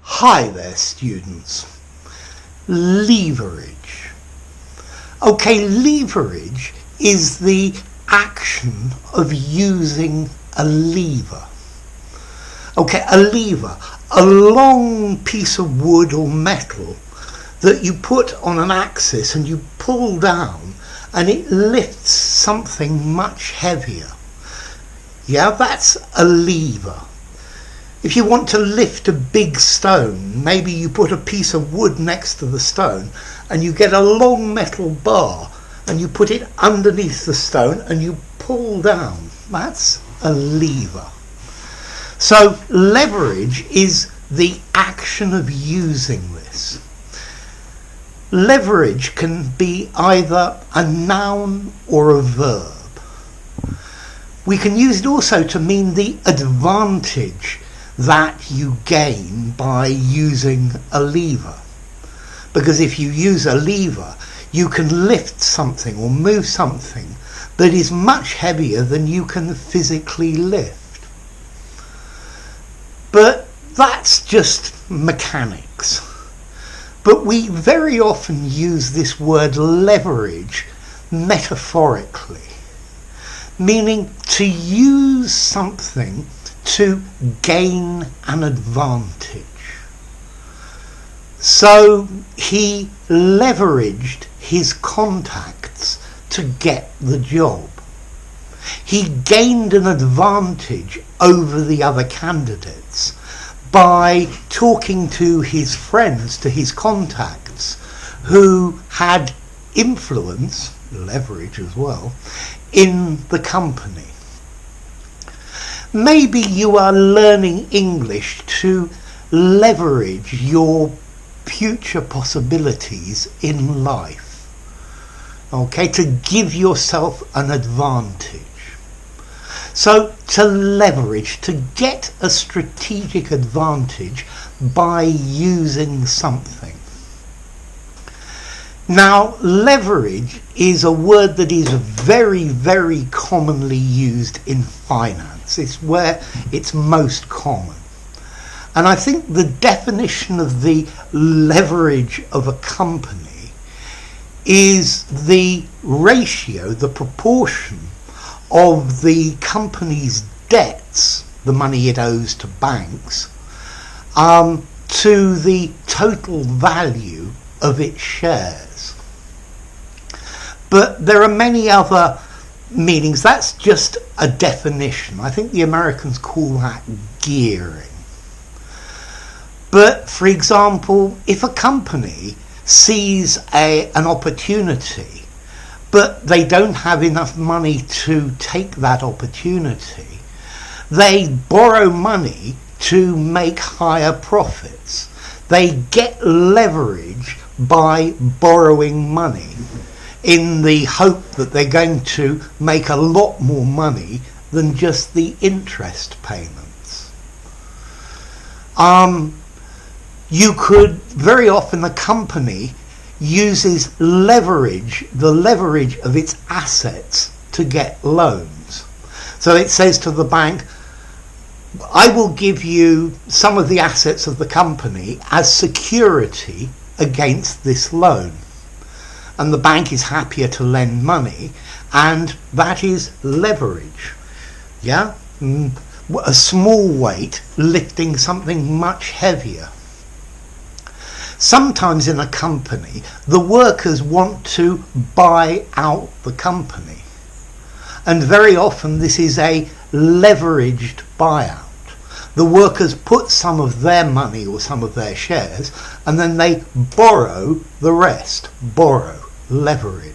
Hi there, students. Leverage. Okay, leverage is the action of using a lever. Okay, a lever, a long piece of wood or metal that you put on an axis and you pull down and it lifts something much heavier. Yeah, that's a lever. If you want to lift a big stone, maybe you put a piece of wood next to the stone and you get a long metal bar and you put it underneath the stone and you pull down. That's a lever. So leverage is the action of using this. Leverage can be either a noun or a verb. We can use it also to mean the advantage that you gain by using a lever. Because if you use a lever, you can lift something or move something that is much heavier than you can physically lift. But that's just mechanics. But we very often use this word leverage metaphorically, meaning to use something to gain an advantage. So he leveraged his contacts to get the job. He gained an advantage over the other candidates by talking to his friends, to his contacts, who had influence, leverage as well, in the company. Maybe you are learning English to leverage your future possibilities in life. Okay, to give yourself an advantage. So to leverage, to get a strategic advantage by using something. Now, leverage is a word that is very, very commonly used in finance. It's where it's most common. And I think the definition of the leverage of a company is the ratio, the proportion of the company's debts, the money it owes to banks, to the total value of its shares. But there are many other meanings. That's just a definition. I think the Americans call that gearing. But for example, if a company sees an opportunity, but they don't have enough money to take that opportunity, they borrow money to make higher profits. They get leverage by borrowing money in the hope that they're going to make a lot more money than just the interest payments. You could, very often a company uses leverage, the leverage of its assets to get loans. So it says to the bank, I will give you some of the assets of the company as security against this loan. And the bank is happier to lend money, and that is leverage. Yeah? A small weight lifting something much heavier. Sometimes in a company, the workers want to buy out the company. And very often this is a leveraged buyout. The workers put some of their money or some of their shares, and then they borrow the rest. Borrow, leveraged.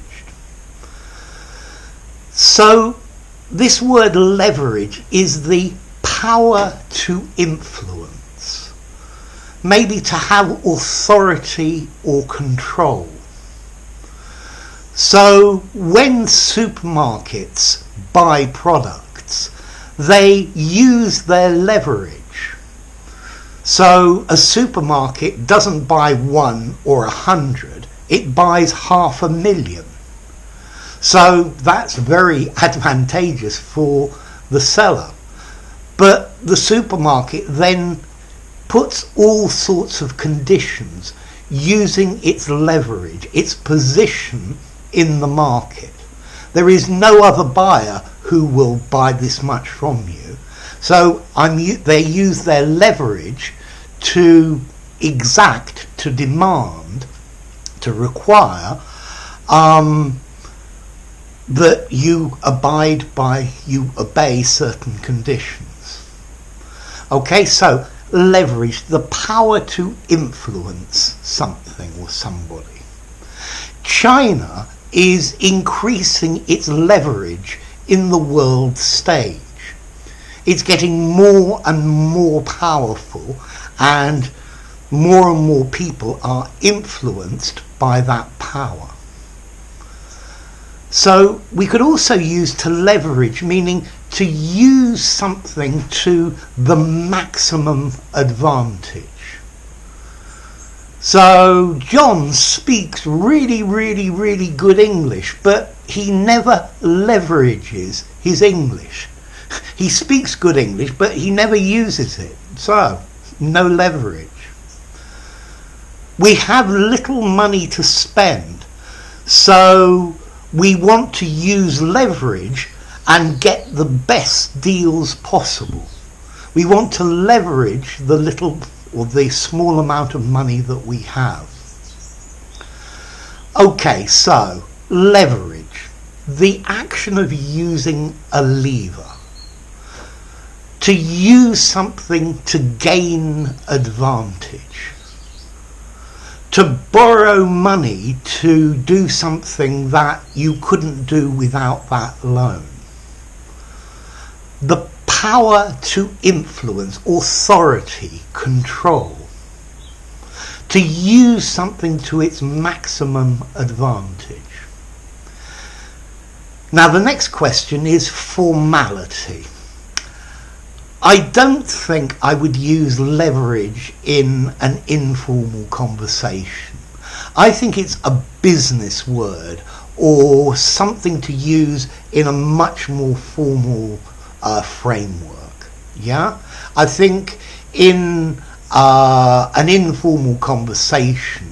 So this word leverage is the power to influence. Maybe to have authority or control. So when supermarkets buy products, they use their leverage. So a supermarket doesn't buy 1 or 100, it buys 500,000. So that's very advantageous for the seller. But the supermarket then puts all sorts of conditions using its leverage, its position in the market. There is no other buyer who will buy this much from you. So they use their leverage to exact, to demand, to require that you obey certain conditions. Okay, so leverage, the power to influence something or somebody. China is increasing its leverage in the world stage. It's getting more and more powerful, and more people are influenced by that power. So we could also use to leverage, meaning to use something to the maximum advantage. So John speaks really good English, but he never leverages his English. He speaks good English, but he never uses it. So, no leverage. We have little money to spend, so we want to use leverage and get the best deals possible. We want to leverage the little or the small amount of money that we have. Okay, so leverage, the action of using a lever. To use something to gain advantage. To borrow money to do something that you couldn't do without that loan. The power to influence, authority, control. To use something to its maximum advantage. Now the next question is formality. I don't think I would use leverage in an informal conversation. I think it's a business word or something to use in a much more formal framework. Yeah, I think in an informal conversation,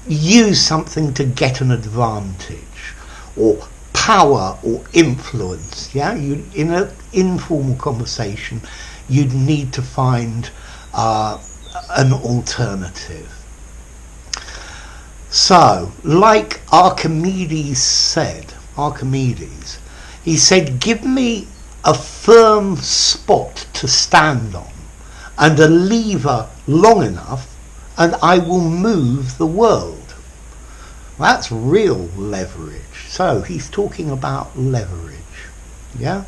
use something to get an advantage or power or influence. Yeah, in an informal conversation, you'd need to find an alternative. So, like Archimedes, he said, give me a firm spot to stand on and a lever long enough and I will move the world. That's real leverage. So he's talking about leverage. Yeah?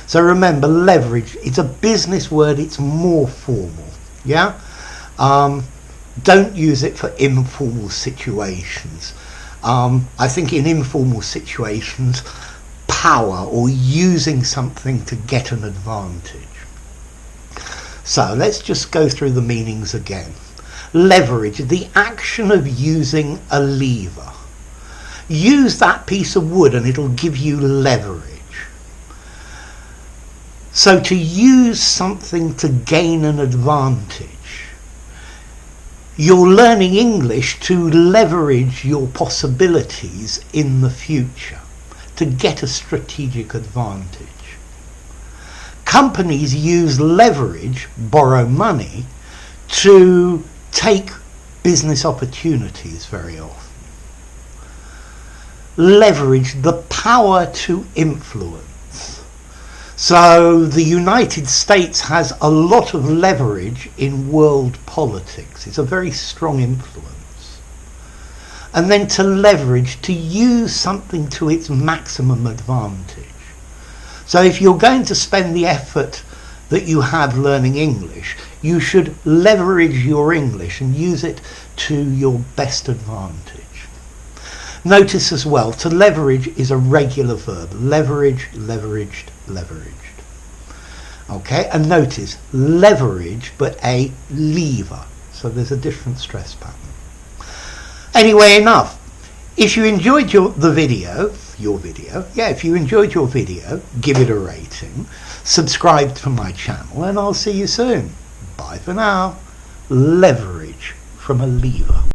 So remember, leverage, it's a business word, it's more formal. Yeah? Don't use it for informal situations. I think in informal situations, power or using something to get an advantage. So let's just go through the meanings again. Leverage, the action of using a lever. Use that piece of wood and it'll give you leverage. So to use something to gain an advantage. You're learning English to leverage your possibilities in the future, to get a strategic advantage. Companies use leverage, borrow money, to take business opportunities very often. Leverage, the power to influence. So the United States has a lot of leverage in world politics. It's a very strong influence. And then to leverage, to use something to its maximum advantage. So if you're going to spend the effort that you have learning English, you should leverage your English and use it to your best advantage. Notice as well, to leverage is a regular verb. Leverage, leveraged, leveraged. Okay, and notice, leverage, but a lever. So there's a different stress pattern. Anyway, enough. If you enjoyed the video, if you enjoyed your video, give it a rating, subscribe to my channel, and I'll see you soon. Bye for now. leverage from a lever.